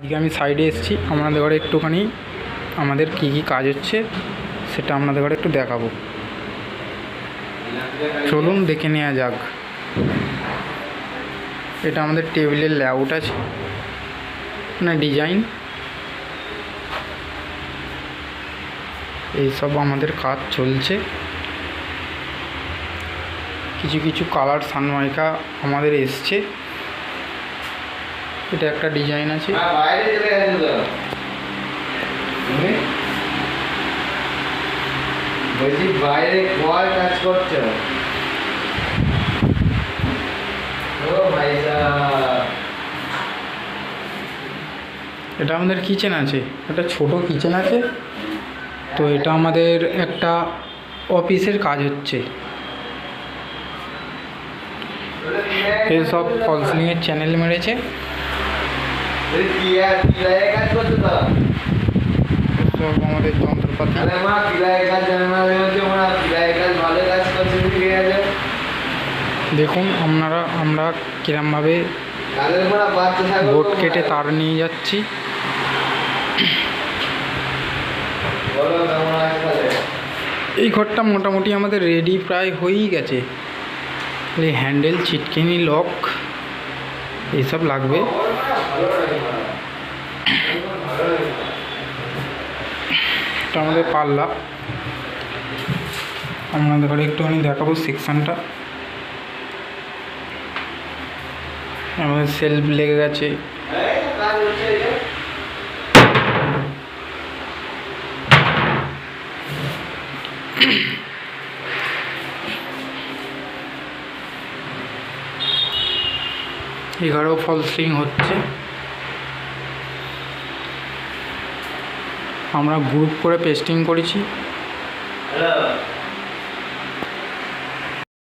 এদিকে আমি সাইডে এসেছি, আপনাদের ঘরে একটুখানি আমাদের কি কি কাজ হচ্ছে সেটা আপনাদের ঘরে একটু দেখাবো। চলুন দেখে নেওয়া যাক। এটা আমাদের টেবিলের লেআউট আছে, না ডিজাইন, এইসব আমাদের কাজ চলছে। কিছু কিছু কালার সানমাইকা আমাদের এসছে। এটা একটা ডিজাইন আছে। বলছি বাইরে কল কাজ করছো? ও ভাই এটা আমাদের কিচেন আছে, একটা ছোট কিচেন আছে। তো এটা আমাদের একটা অফিসের কাজ হচ্ছে। সব ফল সিলিংয়ের চ্যানেল মেরেছে। কাজ করছো তো? সব আমাদের যন্ত্রপাতি। দেখুন আমরা কিরমভাবে বোর্ড কেটে তার নিয়ে যাচ্ছি। এই ঘরটা মোটামুটি আমাদের রেডি প্রায় হয়েই গেছে। এই হ্যান্ডেল, চিটকিনি, লক এইসব লাগবে। এটা আমাদের পাল্লা। আপনাদের ঘরে একটুখানি দেখাবো সেকশানটা। আমাদের সেলফ লেগে গেছে। এগারো ফল সিলিং হচ্ছে। আমরা গ্রুপ করে পেস্টিং করেছি।